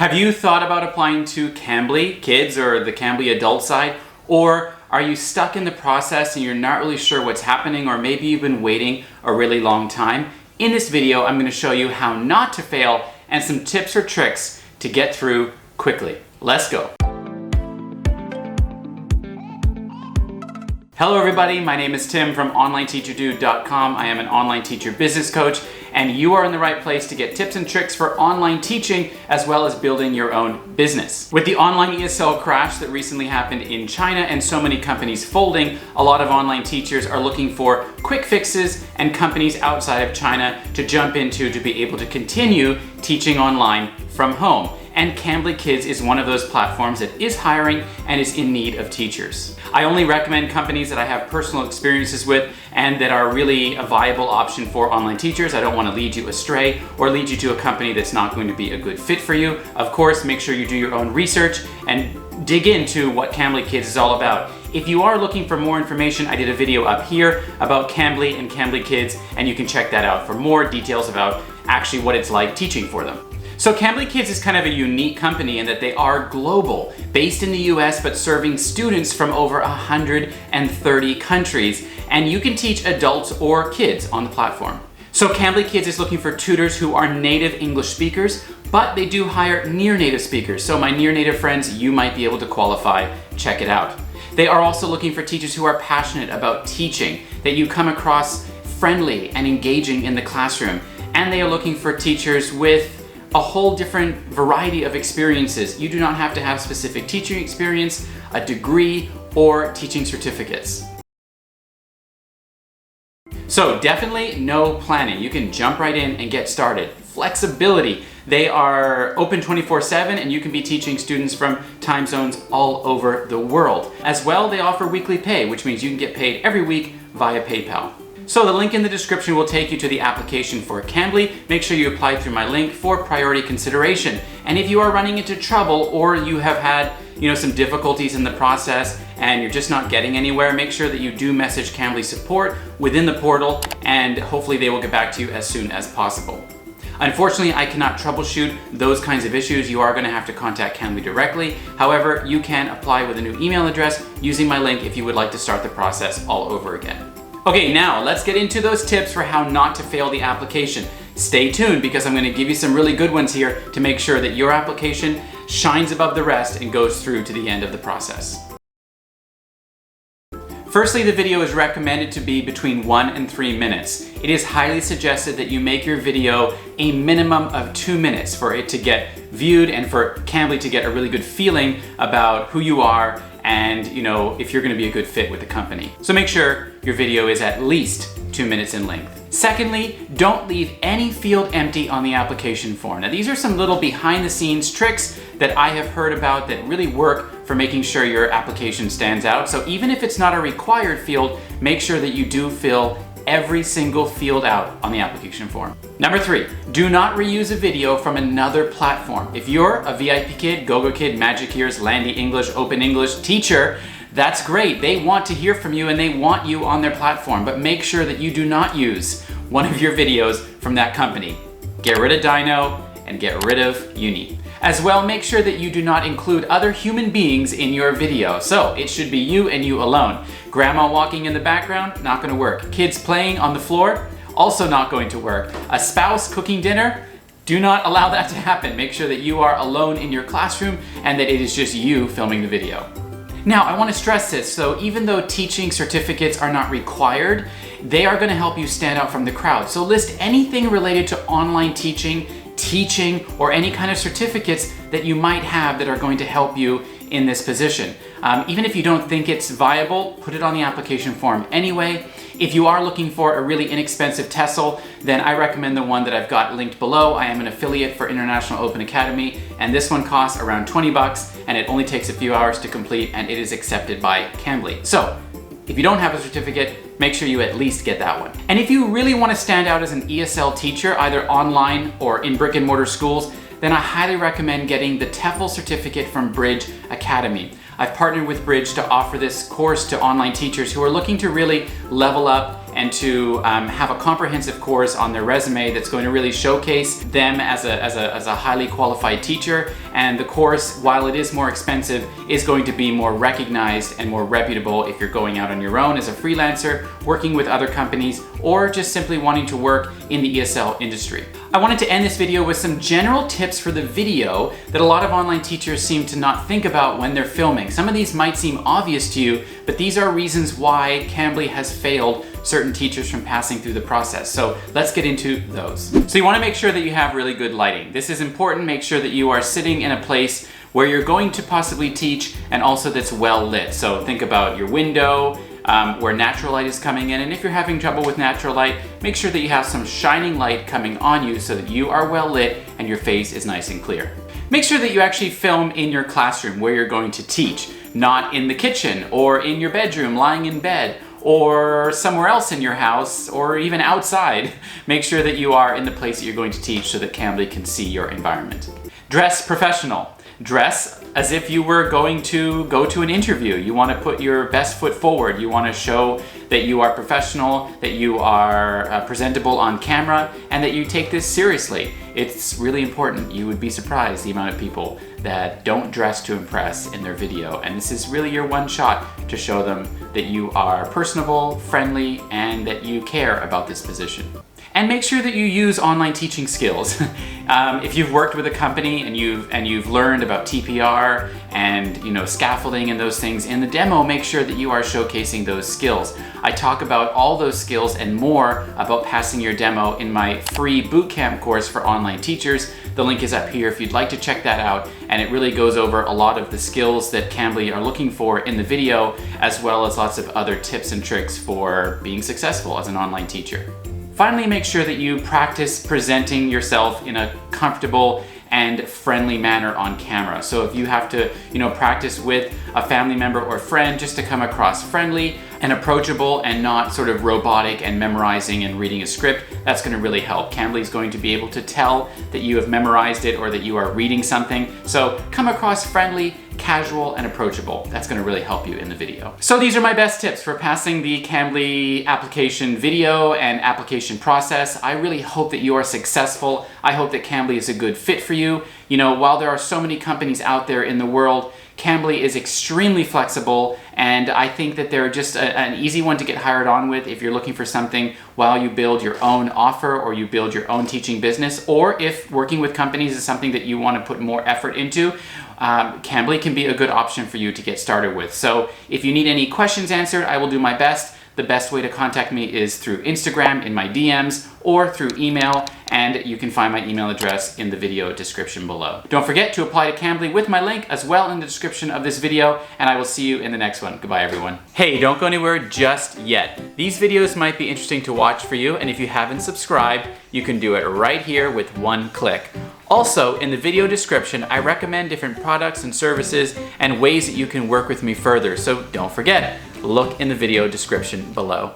Have you thought about applying to Cambly Kids or the Cambly adult side? Or are you stuck in the process and you're not really sure what's happening, or maybe you've been waiting a really long time? In this video, I'm going to show you how not to fail and some tips or tricks to get through quickly. Let's go. Hello everybody, my name is Tim from OnlineTeacherDude.com. I am an online teacher business coach, and you are in the right place to get tips and tricks for online teaching as well as building your own business. With the online ESL crash that recently happened in China and so many companies folding, a lot of online teachers are looking for quick fixes and companies outside of China to jump into to be able to continue teaching online from home. And Cambly Kids is one of those platforms that is hiring and is in need of teachers. I only recommend companies that I have personal experiences with and that are really a viable option for online teachers. I don't want to lead you astray or lead you to a company that's not going to be a good fit for you. Of course, make sure you do your own research and dig into what Cambly Kids is all about. If you are looking for more information, I did a video up here about Cambly and Cambly Kids, and you can check that out for more details about actually what it's like teaching for them. So Cambly Kids is kind of a unique company in that they are global, based in the US but serving students from over 130 countries, and you can teach adults or kids on the platform. So Cambly Kids is looking for tutors who are native English speakers, but they do hire near native speakers. So my near native friends, you might be able to qualify. Check it out. They are also looking for teachers who are passionate about teaching, that you come across friendly and engaging in the classroom, and they are looking for teachers with a whole different variety of experiences. You do not have to have specific teaching experience, a degree, or teaching certificates. So definitely no planning. You can jump right in and get started. Flexibility. They are open 24/7 and you can be teaching students from time zones all over the world. As well, they offer weekly pay, which means you can get paid every week via PayPal. So the link in the description will take you to the application for Cambly. Make sure you apply through my link for priority consideration. And if you are running into trouble or you have had some difficulties in the process and you're just not getting anywhere, make sure that you do message Cambly support within the portal, and hopefully they will get back to you as soon as possible. Unfortunately, I cannot troubleshoot those kinds of issues. You are going to have to contact Cambly directly. However, you can apply with a new email address using my link if you would like to start the process all over again. Okay, now let's get into those tips for how not to fail the application. Stay tuned because I'm going to give you some really good ones here to make sure that your application shines above the rest and goes through to the end of the process. Firstly, the video is recommended to be between 1 and 3 minutes. It is highly suggested that you make your video a minimum of 2 minutes for it to get viewed and for Cambly to get a really good feeling about who you are and if you're going to be a good fit with the company. So make sure your video is at least 2 minutes in length. Secondly, don't leave any field empty on the application form. Now these are some little behind the scenes tricks that I have heard about that really work for making sure your application stands out. So even if it's not a required field, make sure that you do fill every single field out on the application form. Number 3, do not reuse a video from another platform. If you're a VIP Kid, GoGo Kid, Magic Ears, Landy English, Open English teacher, that's great. They want to hear from you and they want you on their platform, but make sure that you do not use one of your videos from that company. Get rid of Dino and get rid of Uni. As well, make sure that you do not include other human beings in your video. So it should be you and you alone. Grandma walking in the background, not going to work. Kids playing on the floor, also not going to work. A spouse cooking dinner, do not allow that to happen. Make sure that you are alone in your classroom and that it is just you filming the video. Now, I want to stress this. So even though teaching certificates are not required, they are going to help you stand out from the crowd. So list anything related to online teaching, or any kind of certificates that you might have that are going to help you in this position. Even if you don't think it's viable, put it on the application form anyway. If you are looking for a really inexpensive TESOL, then I recommend the one that I've got linked below. I am an affiliate for International Open Academy, and this one costs around 20 bucks, and it only takes a few hours to complete, and it is accepted by Cambly. So if you don't have a certificate, make sure you at least get that one. And if you really want to stand out as an ESL teacher, either online or in brick and mortar schools, then I highly recommend getting the TEFL certificate from Bridge Academy. I've partnered with Bridge to offer this course to online teachers who are looking to really level up and to have a comprehensive course on their resume that's going to really showcase them as a highly qualified teacher. And the course, while it is more expensive, is going to be more recognized and more reputable if you're going out on your own as a freelancer, working with other companies, or just simply wanting to work in the ESL industry. I wanted to end this video with some general tips for the video that a lot of online teachers seem to not think about when they're filming. Some of these might seem obvious to you, but these are reasons why Cambly has failed certain teachers from passing through the process. So let's get into those. So you want to make sure that you have really good lighting. This is important. Make sure that you are sitting in a place where you're going to possibly teach and also that's well lit. So think about your window, where natural light is coming in, and if you're having trouble with natural light, make sure that you have some shining light coming on you so that you are well lit and your face is nice and clear. Make sure that you actually film in your classroom where you're going to teach, not in the kitchen or in your bedroom lying in bed or somewhere else in your house or even outside. Make sure that you are in the place that you're going to teach so that Cambly can see your environment. Dress professional. Dress as if you were going to go to an interview. You want to put your best foot forward. You want to show that you are professional, that you are presentable on camera, and that you take this seriously. It's really important. You would be surprised the amount of people that don't dress to impress in their video, and this is really your one shot to show them that you are personable, friendly, and that you care about this position. And make sure that you use online teaching skills. If you've worked with a company and you've learned about TPR and scaffolding and those things in the demo, make sure that you are showcasing those skills. I talk about all those skills and more about passing your demo in my free bootcamp course for online teachers. The link is up here if you'd like to check that out, and it really goes over a lot of the skills that Cambly are looking for in the video, as well as lots of other tips and tricks for being successful as an online teacher. Finally, make sure that you practice presenting yourself in a comfortable and friendly manner on camera. So if you have to, practice with a family member or friend just to come across friendly and approachable and not sort of robotic and memorizing and reading a script, that's going to really help. Cambly is going to be able to tell that you have memorized it or that you are reading something. So come across friendly, casual, and approachable. That's going to really help you in the video. So these are my best tips for passing the Cambly application video and application process. I really hope that you are successful. I hope that Cambly is a good fit for you. While there are so many companies out there in the world, Cambly is extremely flexible, and I think that they're just an easy one to get hired on with if you're looking for something while you build your own offer or you build your own teaching business, or if working with companies is something that you want to put more effort into. Cambly can be a good option for you to get started with. So if you need any questions answered, I will do my best. The best way to contact me is through Instagram in my DMs or through email, and you can find my email address in the video description below. Don't forget to apply to Cambly with my link as well in the description of this video, and I will see you in the next one. Goodbye, everyone. Hey, don't go anywhere just yet. These videos might be interesting to watch for you, and if you haven't subscribed, you can do it right here with one click. Also, in the video description, I recommend different products and services and ways that you can work with me further, so don't forget, look in the video description below.